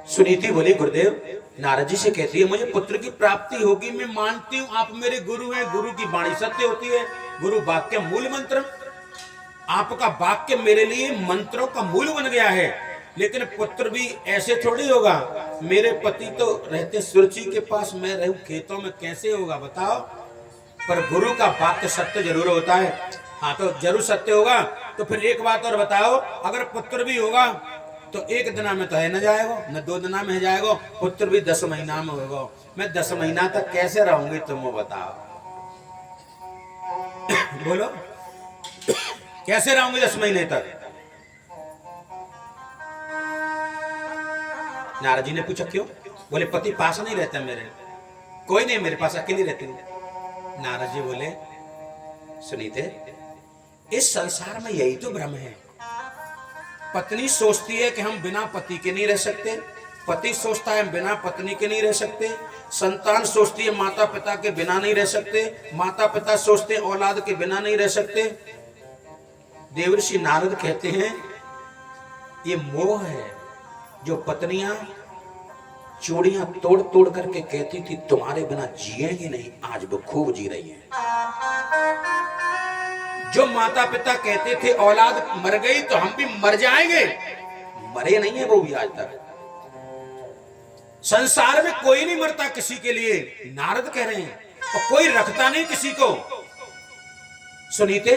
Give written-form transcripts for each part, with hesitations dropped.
सुनीति बोली गुरुदेव, नारद जी से कहती है मुझे पुत्र की प्राप्ति होगी, मैं मानती हूं आप मेरे गुरु हैं, गुरु की वाणी सत्य होती है, गुरु वाक्य मूल मंत्र, आपका वाक्य मेरे लिए मंत्रों का मूल बन गया है, लेकिन पुत्र भी ऐसे थोड़ी होगा, मेरे पति तो रहते सुरची के पास, मैं रहूं खेतों में, कैसे होगा बताओ। पर गुरु का वाक्य सत्य जरूर होता है। हाँ तो जरूर सत्य होगा। तो फिर एक बात और बताओ, अगर पुत्र भी होगा तो एक दिना में तो है न जाएगा, न 2 दिना में है जाएगा, पुत्र भी 10 महीना में होगा, मैं 10 महीना तक कैसे रहूंगी तुम बताओ। बोलो कैसे रहूंगी 10 महीने तक। नारद जी ने पूछा क्यों? बोले पति पास नहीं रहता मेरे, कोई नहीं मेरे पास, अकेली रहती हूं। नारद जी बोले सुनीते, इस संसार में यही तो भ्रम है। पत्नी सोचती है कि हम बिना पति के नहीं रह सकते, पति सोचता है हम बिना पत्नी के नहीं रह सकते, संतान सोचती है माता पिता के बिना नहीं रह सकते, माता पिता सोचते हैं औलाद के बिना नहीं रह सकते। देवर्षि नारद कहते हैं ये मोह है, जो पत्नियां चूड़ियां तोड़ तोड़ करके कहती थी तुम्हारे बिना जिएंगे नहीं, आज वो खूब जी रही है। जो माता पिता कहते थे औलाद मर गई तो हम भी मर जाएंगे, मरे नहीं है वो भी आज तक। संसार में कोई नहीं मरता किसी के लिए, नारद कह रहे हैं, और कोई रखता नहीं किसी को। सुनीते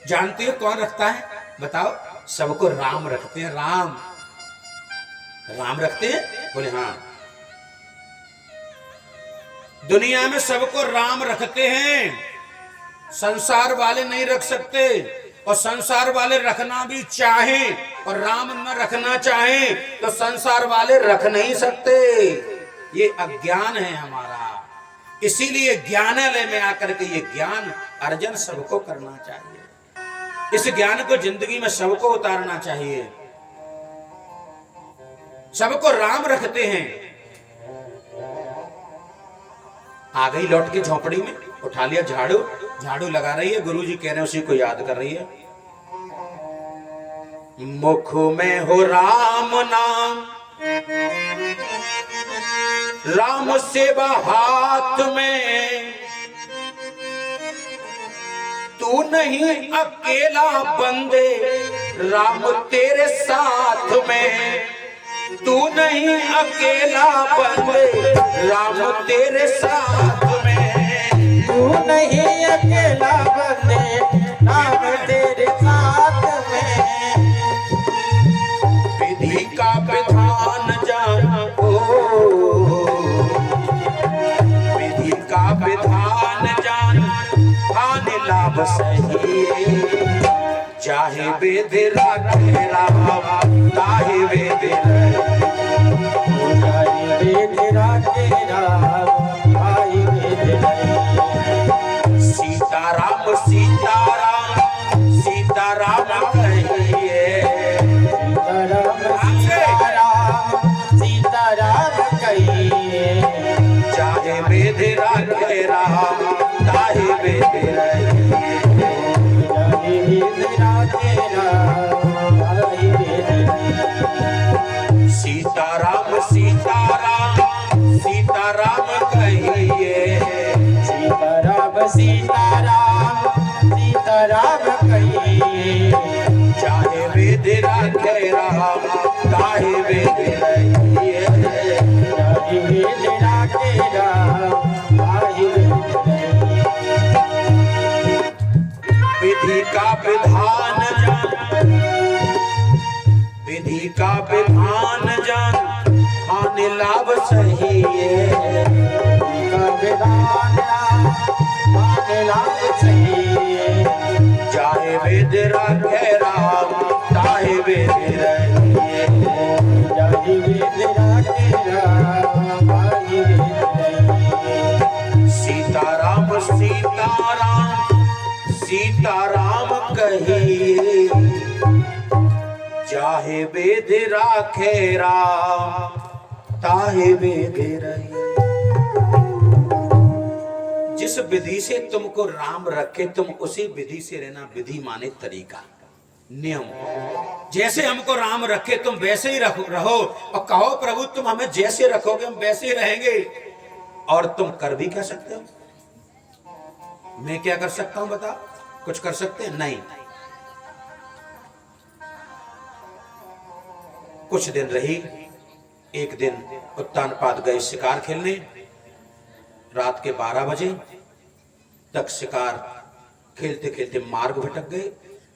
जानती हो कौन रखता है बताओ? सबको राम रखते हैं, राम राम रखते हैं। बोले हाँ, दुनिया में सबको राम रखते हैं, संसार वाले नहीं रख सकते, और संसार वाले रखना भी चाहें और राम न रखना चाहें तो संसार वाले रख नहीं सकते। ये अज्ञान है हमारा, इसीलिए ज्ञानालय में आकर के ये ज्ञान अर्जन सबको करना चाहिए, इस ज्ञान को जिंदगी में सबको उतारना चाहिए। सबको राम रखते हैं। आ गई लौट के झोपड़ी में, उठा लिया झाड़ू, झाड़ू लगा रही है, गुरुजी कह रहे हैं उसी को याद कर रही है। मुख में हो राम नाम, राम सेवा हाथ में, तू नहीं अकेला बंदे राम तेरे साथ में, तू नहीं अकेला बंदे राम तेरे साथ में, तू नहीं अकेला बंदे राम तेरे साथ में। विधि का विधान जानो, विधि का विधान जान, आने लाभ सही, चाहे वेद रखे राम, ताहे वेद सीताराम सीताराम सीताराम कहिए, सीताराम कहिए, चाहे वेद रखे राम, ताहे वेद सीताराम सीताराम सीताराम कहिए, सीताराम सीताराम सीताराम कहिए, चाहे वेद रखे राम, ताहे वेद रहिए, चाहे वेद रखे राम, ताहे वेद रहिए। विधि का विधान जान, विधि का विधान जान, आने लाभ सही है, का विधान आने लाभ सही है, चाहे वेद रखे राम, ताहे वेद रहिए, चाहे वेद रखे राम, ताहे वेद रहिए। सीताराम सीताराम सीताराम कहिए, चाहे वेद राखे राम, ताहे वेद रहिए। जिस विधि से तुमको राम रखे तुम उसी विधि से रहना, विधि माने तरीका। नियम। जैसे हमको राम रखे तुम वैसे ही रहो, और कहो प्रभु तुम हमें जैसे रखोगे हम वैसे ही रहेंगे। और तुम कर भी क्या सकते हो? मैं क्या कर सकता हूं बताओ? कुछ कर सकते हैं? नहीं। कुछ दिन रही। एक दिन उत्तानपाद गए शिकार खेलने। रात के 12 बजे तक शिकार खेलते खेलते मार्ग भटक गए।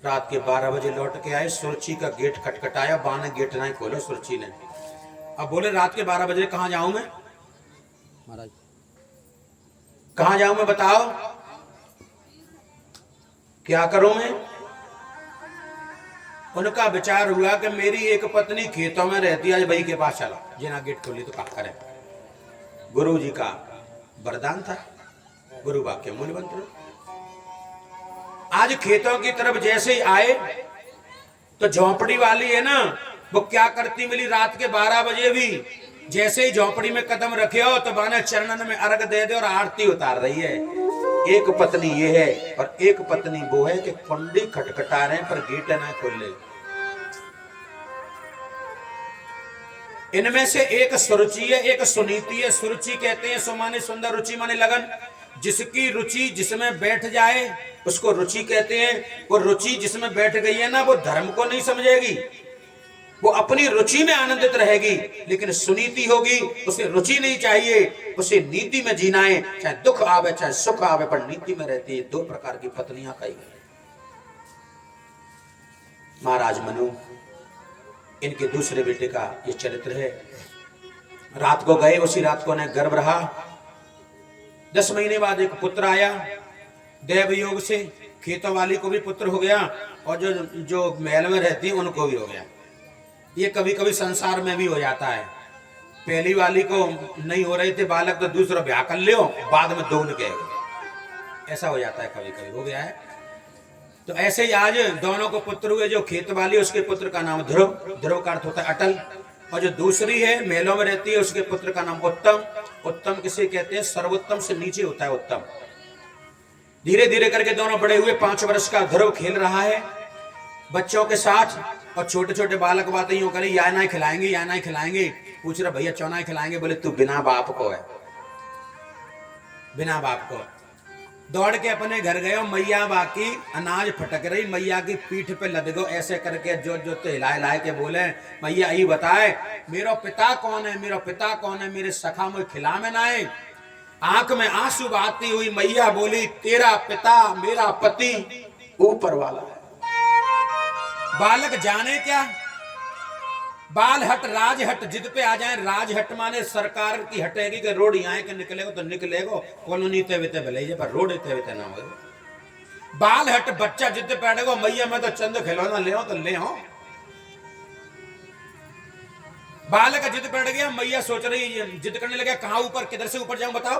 रात के 12 बजे लौट के आए। सुरची का गेट खटखटाया। बा ने गेट नहीं खोलो सुरची ने। अब बोले रात के 12 बजे कहां जाऊं मैं? महाराज कहां जाऊं मैं बताओ? क्या करूं मैं? उनका विचार हुआ कि मेरी एक पत्नी खेतों में रहती है, आज भाई के पास चला। जिना गेट खोली तो क्या करे? गुरु जी का वरदान था, गुरु वाक्य मूल मंत्र। आज खेतों की तरफ जैसे ही आए तो झोंपड़ी वाली है ना, वो क्या करती मिली? रात के 12 बजे भी जैसे ही झोंपड़ी में कदम रखे हो तो बाने चरणन में अर्घ दे दे और आरती उतार रही है। एक पत्नी ये है और एक पत्नी वो है कि कुंडी खटखटा रहे पर गेट ना खोले। इनमें से एक सुरुचि है, एक सुनीति है। सुरुचि कहते हैं सो माने सुंदर, रुचि माने लगन। जिसकी रुचि जिसमें बैठ जाए उसको रुचि कहते हैं। वो रुचि जिसमें बैठ गई है ना, वो धर्म को नहीं समझेगी, वो अपनी रुचि में आनंदित रहेगी। लेकिन सुनीति होगी, उसे रुचि नहीं चाहिए, उसे नीति में जीना है। चाहे दुख आवे चाहे सुख आवे, पर नीति में रहती है। 2 प्रकार की पत्नियां कही गई। महाराज मनु, इनके दूसरे बेटे का ये चरित्र है। रात को गए, उसी रात को उन्हें गर्भ रहा। 10 महीने बाद एक पुत्र आया देव योग से। खेतों वाली को भी पुत्र हो गया और जो महल में रहती है उनको भी हो गया। ये कभी कभी संसार में भी हो जाता है। पहली वाली को नहीं हो रहे थे बालक तो दूसरा ब्याह कर लियो, बाद में दोनों के ऐसा हो जाता है, कभी कभी हो गया है। तो ऐसे ही आज दोनों को पुत्र हुए। जो खेत वाली उसके पुत्र का नाम ध्रुव, ध्रुव का अर्थ होता है अटल। और जो दूसरी है महलों में रहती है उसके पुत्र का नाम उत्तम। उत्तम किसे कहते हैं? सर्वोत्तम से नीचे होता है उत्तम। धीरे धीरे करके दोनों बड़े हुए। 5 वर्ष का ध्रुव खेल रहा है बच्चों के साथ, और छोटे छोटे बालक बातें यूं करें, या ना खिलाएंगे या ना खिलाएंगे। पूछ रहा भैया चौना खिलाएंगे? बोले तू बिना बाप को है, बिना बाप को। दौड़ के अपने घर गए। मैया बाकी अनाज फटक रही, मैया की पीठ पे लद गो ऐसे करके जो जो तो हिलाए के बोले, मैया यही बताए मेरा पिता कौन है, मेरा पिता कौन है, मेरे सखा मुझे खिला में ना है। आंख में आंसू बहाती हुई मैया बोली, तेरा पिता मेरा पति ऊपर वाला है। बालक जाने क्या, बाल हट राज हट जिद पे आ जाए। राज हट माने सरकार की हटेगी कि रोड यहाँ के निकलेगा तो निकलेगा, कॉलोनी ते वेते भले पर रोड ते वेते ना हो। बाल हट बच्चा जिद पे अड़ेगो, मैया मैं तो चंद खिलौना ले तो ले हो। बालक जिद पे अड़ गया। मैया सोच रही, जिद करने लगा कहां ऊपर, किधर से ऊपर जाऊं बताओ।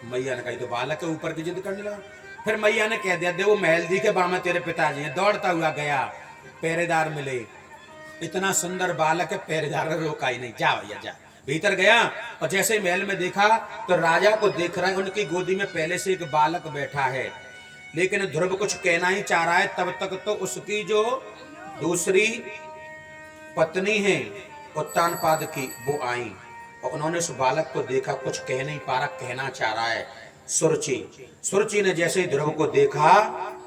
मैया ने कही तो बालक के ऊपर की जिद करने लगा। फिर मैया ने कह दिया दे वो महल दी के बामा तेरे पिताजी हैं। दौड़ता हुआ गया, पहरेदार मिले। इतना सुंदर बालक है, पहरेदार ने रोका ही नहीं, जा भैया जा। भीतर गया और जैसे महल में देखा तो राजा को देख रहा है, उनकी गोदी में पहले से एक बालक बैठा है। लेकिन ध्रुव कुछ कहना ही चाह रहा है। तब तक तो उसकी जो दूसरी पत्नी है उत्तानपाद की वो आई और उन्होंने उस बालक को देखा। कुछ कह नहीं पा रहा, कहना चाह रहा है। सुरुचि ने जैसे ही ध्रुव को देखा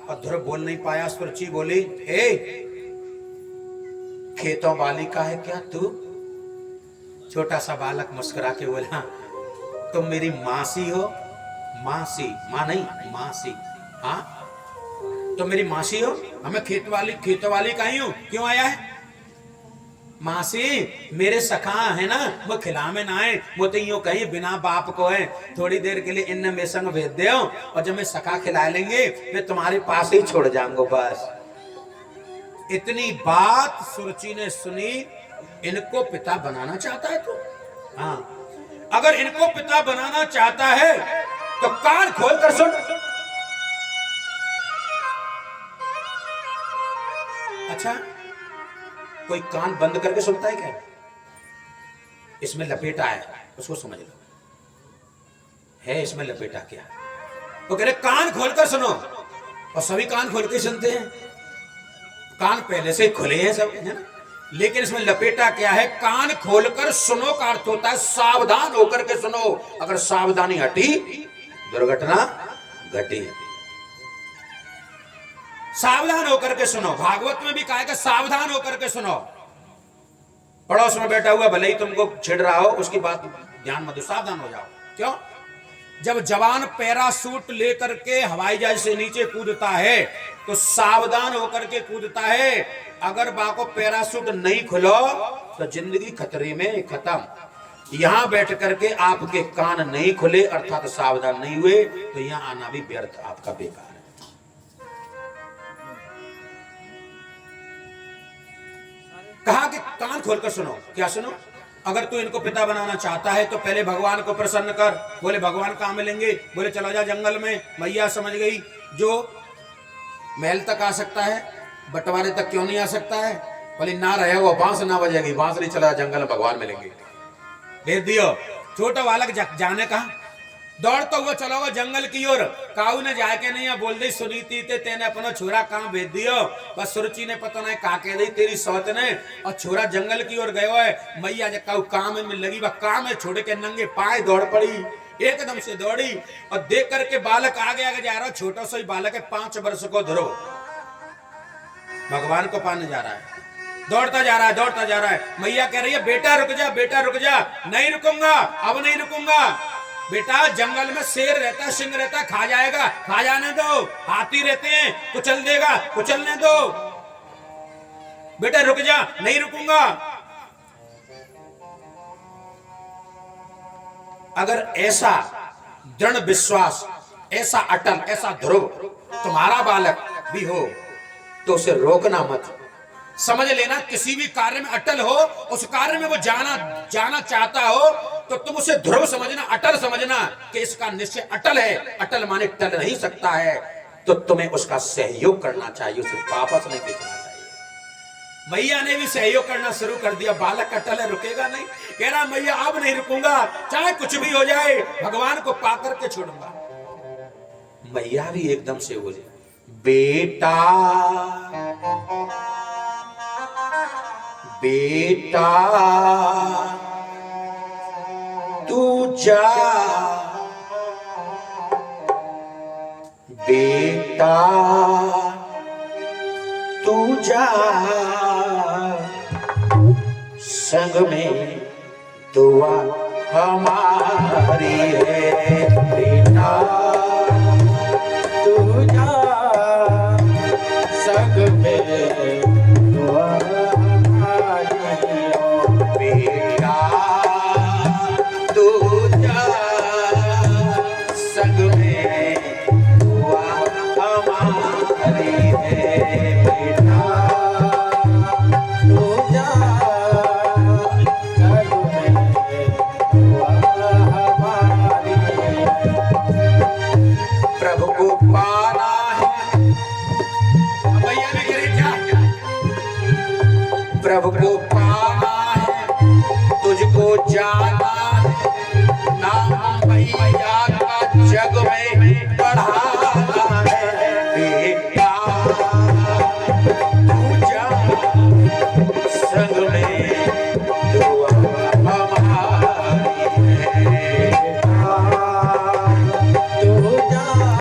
और ध्रुव बोल नहीं पाया, सुरुचि बोली, हे खेतों वाली का है क्या तू? छोटा सा बालक मुस्कुरा के बोला, तुम मेरी मासी हो? मासी, मां नहीं मासी। हाँ तो मेरी मासी हो? हमें खेतों वाली का ही हूं। क्यों आया है? मासी मेरे सखा है ना, वो खिला में ना आए, वो तो यूं कहीं बिना बाप को है। थोड़ी देर के लिए इन में संग भेज दो और जब मैं सखा खिला लेंगे मैं तुम्हारे पास ही छोड़ जाऊंगा बस। इतनी बात सुरुचि ने सुनी। इनको पिता बनाना चाहता है तू? हाँ, अगर इनको पिता बनाना चाहता है तो कान खोल कर सुन। अच्छा, कोई कान बंद करके सुनता है क्या? इसमें लपेटा है, उसको समझ लो है इसमें लपेटा क्या। वो कह रहे कान खोलकर सुनो, और सभी कान खोल के सुनते हैं। कान पहले से खुले हैं सब, है ना, लेकिन इसमें लपेटा क्या है, कान खोलकर सुनो का अर्थ होता है सावधान होकर के सुनो। अगर सावधानी हटी दुर्घटना घटी। सावधान होकर के सुनो। भागवत में भी कहा है कि सावधान होकर के सुनो। पड़ोस में बैठा हुआ भले ही तुमको छिड़ रहा हो, उसकी बात ध्यान मत दो, सावधान हो जाओ। क्यों? जब जवान पैराशूट लेकर के हवाई जहाज से नीचे कूदता है तो सावधान होकर के कूदता है। अगर बाको पैराशूट नहीं खुलो तो जिंदगी खतरे में, खत्म। यहां बैठ करके आपके कान नहीं खुले अर्थात सावधान नहीं हुए तो यहां आना भी व्यर्थ, आपका बेकार है। कहा कि कान खोलकर सुनो। क्या सुनो? अगर तू इनको पिता बनाना चाहता है तो पहले भगवान को प्रसन्न कर। बोले भगवान कहां मिलेंगे? बोले चलो जा जंगल में। मैया समझ गई, जो महल तक आ सकता है बंटवारे तक क्यों नहीं आ सकता है? बोले ना रहे वो बांस ना बजेगी, बांस नहीं चला, जंगल में भगवान मिलेंगे। भेज दियो। छोटा बालक जाने कहा, दौड़ता हुआ चला हुआ जंगल की ओर। काऊ ने जाके नहीं बोल दी सुनीति ते तेने अपना छोरा कहां भेज दियो? बस सुरुचि ने पता नहीं कहा कह दी तेरी सौत ने, और छोरा जंगल की ओर गयो है। मैया जब काऊ काम में लगी, वह काम है छोड़ के नंगे पाए दौड़ पड़ी, एकदम से दौड़ी और देख करके बालक आगे आगे जा रहा है। छोटा सा ही बालक है, 5 वर्ष को ध्रुव, भगवान को पाने जा रहा है। दौड़ता जा रहा है, दौड़ता जा रहा है। मैया कह रही है बेटा रुक जा, बेटा रुक जा। नहीं रुकूंगा, अब नहीं रुकूंगा। बेटा जंगल में शेर रहता है, सिंह रहता है, खा जाएगा, खा जाने दो। हाथी रहते हैं, कुचल देगा, कुचलने दो। बेटा रुक जा। नहीं रुकूंगा। अगर ऐसा दृढ़ विश्वास, ऐसा अटल, ऐसा ध्रुव तुम्हारा बालक भी हो तो उसे रोकना मत। समझ लेना किसी भी कार्य में अटल हो, उस कार्य में वो जाना चाहता हो तो तुम उसे ध्रुव समझना, अटल समझना कि इसका निश्चय अटल है। अटल माने टल नहीं सकता है, तो तुम्हें उसका सहयोग करना चाहिए, उसे वापस नहीं खींचना चाहिए। मैया ने भी सहयोग करना शुरू कर दिया। बालक अटल है, रुकेगा नहीं। कह रहा मैया अब नहीं रुकूंगा, चाहे कुछ भी हो जाए, भगवान को पाकर के छोड़ूंगा। मैया भी एकदम से बोले बेटा बेटा तू जा, बेटा तू जा, संग में दुआ हमारी है। बेटा तू जा, संग में दुआ बेटा तू जा, संग में दुआ हमारी है। बेटा तू जा, संग में दुआ हमारी है। प्रभु को पाना है, भैया ने कह जा, प्रभु को पाना है, तुझको जाना है, नाम